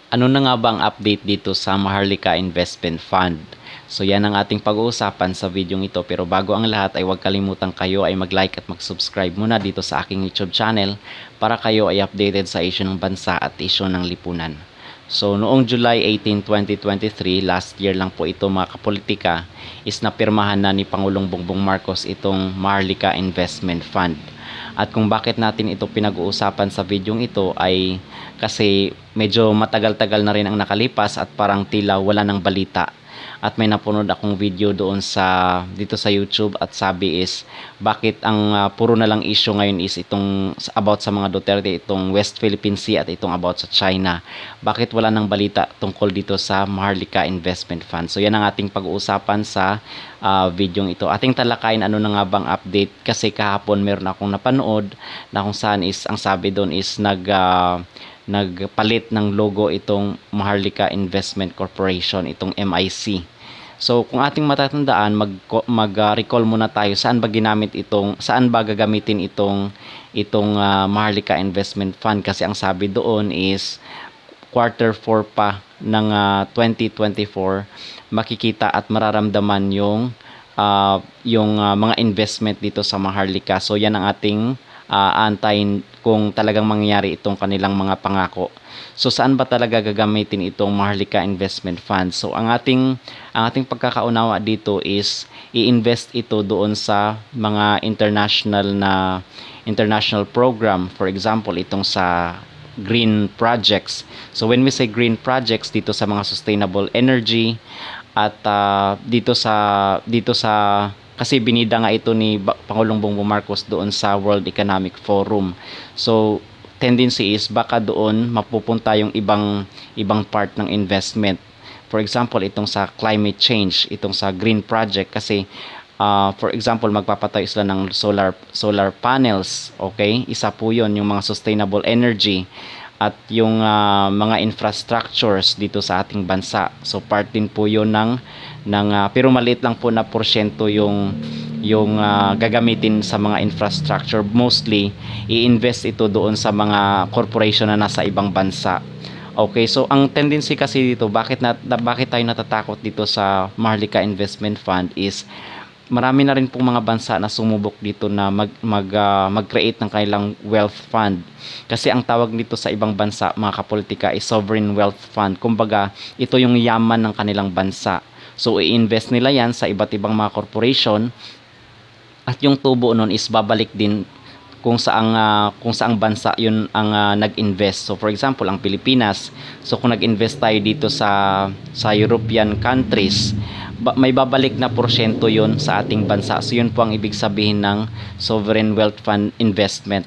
Ano na nga ba ang update dito sa Maharlika Investment Fund? So yan ang ating pag-uusapan sa video ito, pero bago ang lahat ay huwag kalimutan kayo ay mag-like at mag-subscribe muna dito sa aking YouTube channel para kayo ay updated sa issue ng bansa at issue ng lipunan. So noong July 18, 2023, last year lang po ito mga kapolitika, is napirmahan na ni Pangulong Bongbong Marcos itong Maharlika Investment Fund. At kung bakit natin ito pinag-uusapan sa videong ito ay kasi medyo matagal-tagal na rin ang nakalipas at parang tila wala ng balita. At may napunod akong video doon dito sa YouTube at sabi is bakit ang puro na lang issue ngayon is itong about sa mga Duterte, itong West Philippine Sea at itong about sa China. Bakit wala ng balita tungkol dito sa Maharlika Investment Fund? So yan ang ating pag-uusapan sa video ito. Ating talakayin ano na nga bang update kasi kahapon meron akong napanood na kung saan is ang sabi doon is nagpalit ng logo itong Maharlika Investment Corporation, itong MIC. So kung ating matatandaan, mag-recall muna tayo saan ba gagamitin itong Maharlika Investment Fund, kasi ang sabi doon is quarter 4 pa ng 2024 makikita at mararamdaman yung mga investment dito sa Maharlika. So yan ang ating antayin kung talagang mangyayari itong kanilang mga pangako. So saan ba talaga gagamitin itong Maharlika Investment Fund? So ang ating pagkakaunawa dito is i-invest ito doon sa mga international program. For example, itong sa green projects. So when we say green projects, dito sa mga sustainable energy at dito sa kasi binida nga ito ni Pangulong Bongbong Marcos doon sa World Economic Forum. So tendency is baka doon mapupunta yung ibang part ng investment. For example, itong sa climate change, itong sa green project kasi for example, magpapatayo sila ng solar panels, okay? Isa po 'yon, yung mga sustainable energy at yung mga infrastructures dito sa ating bansa. So part din po 'yon pero maliit lang po na porsyento yung gagamitin sa mga infrastructure. Mostly i-invest ito doon sa mga corporation na nasa ibang bansa. Okay, so ang tendency kasi dito, bakit tayo natatakot dito sa Maharlika Investment Fund is marami na rin pong mga bansa na sumubok dito na mag-create ng kanilang wealth fund. Kasi ang tawag dito sa ibang bansa, mga kapolitika, is sovereign wealth fund. Kumbaga, ito yung yaman ng kanilang bansa. So, i-invest nila yan sa iba't ibang mga corporation at yung tubo nun is babalik din kung saang bansa yun ang nag-invest. So for example, ang Pilipinas, so kung nag-invest tayo dito sa European countries, may babalik na porsyento yun sa ating bansa. So yun po ang ibig sabihin ng sovereign wealth fund investment.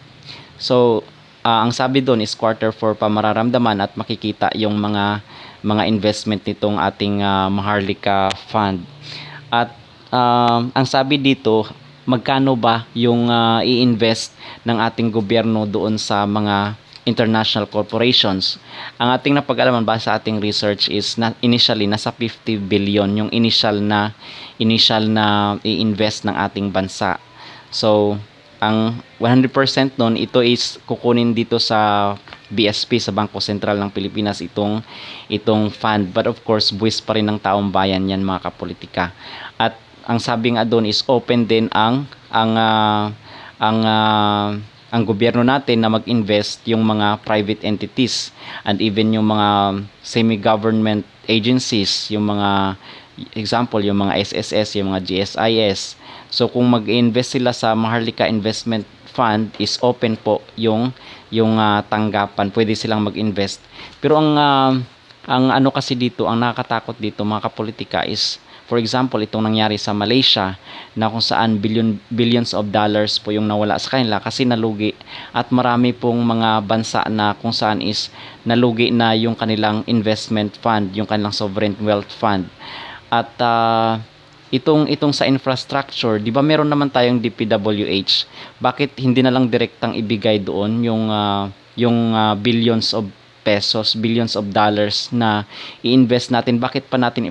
So ang sabi doon is quarter 4 pa mararamdaman at makikita yung mga investment nitong ating Maharlika Fund. At ang sabi dito, magkano ba yung i-invest ng ating gobyerno doon sa mga international corporations? Ang ating napag-alaman base sa ating research is initially nasa 50 billion yung initial na i-invest ng ating bansa. So ang 100% nun, ito is kukunin dito sa BSP, sa Bangko Sentral ng Pilipinas, itong fund. But of course, buwis pa rin ng taong bayan yan, mga kapolitika. At ang sabi nga doon is open din ang gobyerno natin na mag-invest, yung mga private entities and even yung mga semi-government agencies, yung mga example, yung mga SSS, yung mga GSIS. So kung mag-invest sila sa Maharlika Investment Fund, is open po yung tanggapan, pwede silang mag-invest. Pero ang ano kasi dito, ang nakakatakot dito, mga kapolitika, is for example, itong nangyari sa Malaysia na kung saan billions of dollars po yung nawala sa kanila kasi nalugi, at marami pong mga bansa na kung saan is nalugi na yung kanilang investment fund, yung kanilang sovereign wealth fund. At itong sa infrastructure, di ba meron naman tayong DPWH? Bakit hindi na lang direktang ibigay doon yung billions of pesos, billions of dollars na i-invest natin? Bakit pa natin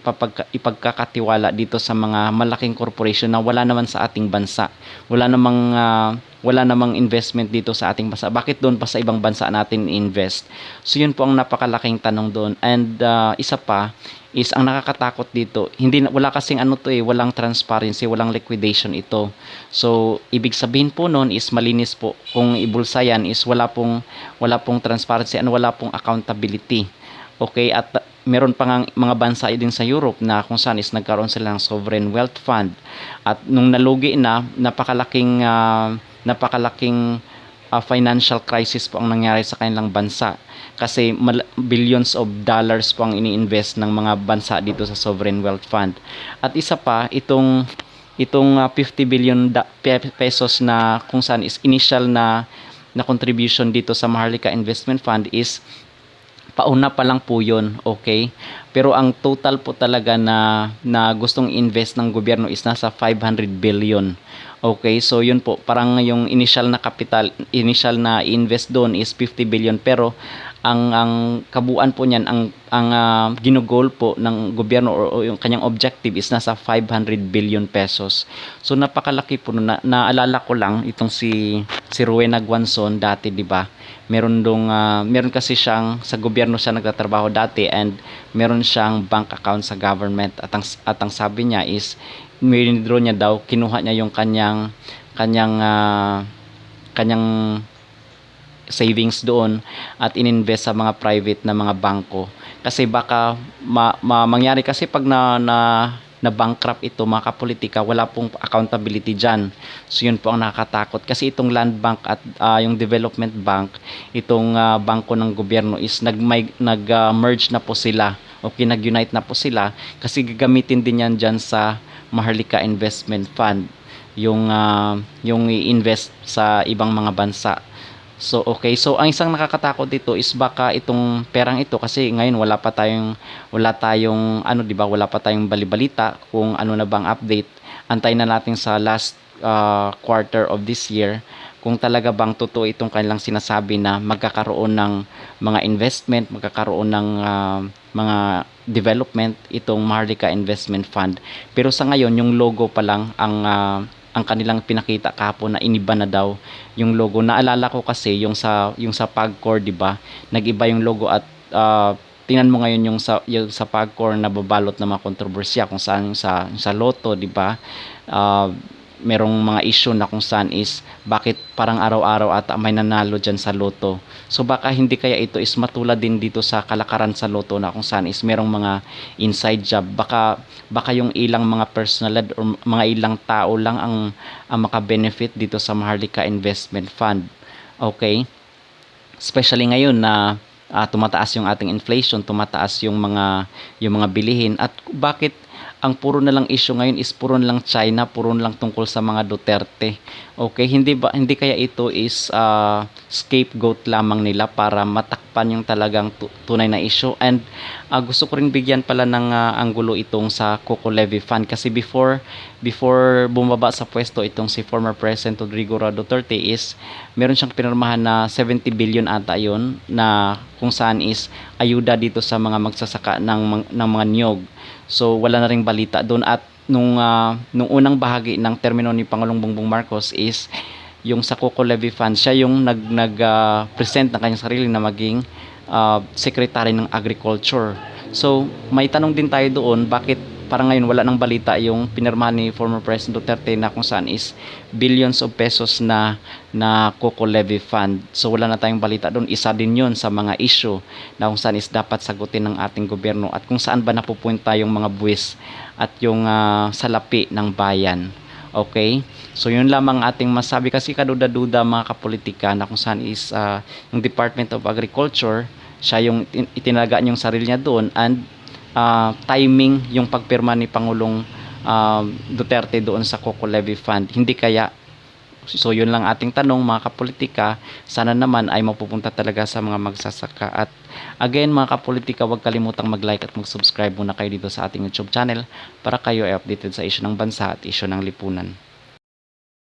ipagkakatiwala dito sa mga malaking corporation na wala naman sa ating bansa? Wala namang wala namang investment dito sa ating bansa, bakit doon pa sa ibang bansa natin invest? So yun po ang napakalaking tanong doon. And isa pa is ang nakakatakot dito, wala kasing walang transparency, walang liquidation ito. So ibig sabihin po noon is malinis po, kung ibulsa yan is wala pong transparency and wala pong accountability. Okay, at meron pa nga mga bansa din sa Europe na kung saan is nagkaroon sila ng sovereign wealth fund, at nung nalugi na, napakalaking financial crisis po ang nangyari sa kanilang bansa, kasi billions of dollars po ang ini-invest ng mga bansa dito sa sovereign wealth fund. At isa pa, itong 50 billion pesos na kung saan is initial na contribution dito sa Maharlika Investment Fund is pauna pa lang po yun, okay? Pero ang total po talaga na gustong invest ng gobyerno is nasa 500 billion. Okay, so yun po, parang yung initial na invest doon is 50 billion, pero ang kabuuan po niyan, ang ginugol po ng gobyerno o yung kanyang objective is nasa 500 billion pesos. So napakalaki po na. Naalala ko lang itong si Rowena Guanzon dati, di ba? Meron kasi siyang sa gobyerno siya nagtatrabaho dati, and meron siyang bank account sa government, at ang sabi niya is withdraw niya daw, kinuha niya yung kanyang savings doon at ininvest sa mga private na mga bangko, kasi baka mangyari kasi pag na bankrupt ito, mga kapolitika, wala pong accountability dyan. So yun po ang nakakatakot, kasi itong Land Bank at yung Development Bank, itong bangko ng gobyerno is nag-merge na po sila, okay, nag-unite na po sila, kasi gagamitin din yan dyan sa Maharlika Investment Fund, yung i-invest sa ibang mga bansa. So okay, so ang isang nakakatakot dito is baka itong perang ito, kasi ngayon wala tayong di ba, wala pa tayong balibalita kung ano na bang update. Antayin na natin sa last quarter of this year kung talaga bang totoo itong kanilang sinasabi na magkakaroon ng mga investment, magkakaroon ng mga development itong Maharlika Investment Fund. Pero sa ngayon, yung logo pa lang ang kanilang pinakita kahapon, na iniba na daw yung logo. Naalala ko kasi yung sa PAGCOR, di ba? Nag-iba yung logo, at tingnan mo ngayon yung sa PAGCOR na babalot ng mga kontrobersya, kung saan sa Lotto, di ba? Merong mga issue na kung saan is bakit parang araw-araw at may nanalo dyan sa Lotto. So baka hindi kaya ito is matulad din dito sa kalakaran sa Lotto, na kung saan is merong mga inside job. Baka yung ilang mga personalidad or mga ilang tao lang ang maka-benefit dito sa Maharlika Investment Fund. Okay? Especially ngayon na tumataas yung ating inflation, tumataas yung mga bilihin, at bakit ang puro na lang issue ngayon is puro na lang China, puro na lang tungkol sa mga Duterte. Okay, hindi kaya ito is scapegoat lamang nila para matakpan yung talagang tunay na issue? And gusto ko rin bigyan pala ng anggulo itong sa Coco Levy Fund, kasi before bumaba sa pwesto itong si former President Rodrigo Duterte is meron siyang pinirmahan na 70 billion ata yun, na kung saan is ayuda dito sa mga magsasaka ng mga niyog. So wala na ring balita doon. At nung unang bahagi ng termino ni Pangulong Bongbong Marcos is yung sa Coco Levy Fund, siya yung present ng kanyang sarili na maging Secretary ng Agriculture. So may tanong din tayo doon, bakit parang ngayon wala nang balita yung pinirmahan ni former President Duterte, na kung saan is billions of pesos na Coco Levy Fund. So wala na tayong balita doon. Isa din yun sa mga issue na kung saan is dapat sagutin ng ating gobyerno, at kung saan ba napupunta yung mga buwis at yung salapi ng bayan. Okay? So yun lamang ating masabi, kasi kaduda-duda mga kapolitika, na kung saan is yung Department of Agriculture, siya yung itinaga yung sarili niya doon, and timing yung pagpirma ni Pangulong Duterte doon sa Coco Levy Fund. Hindi kaya? So yun lang ating tanong mga kapolitika, sana naman ay mapupunta talaga sa mga magsasaka. At again mga kapolitika, huwag kalimutang mag-like at mag-subscribe muna kayo dito sa ating YouTube channel para kayo ay updated sa issue ng bansa at issue ng lipunan.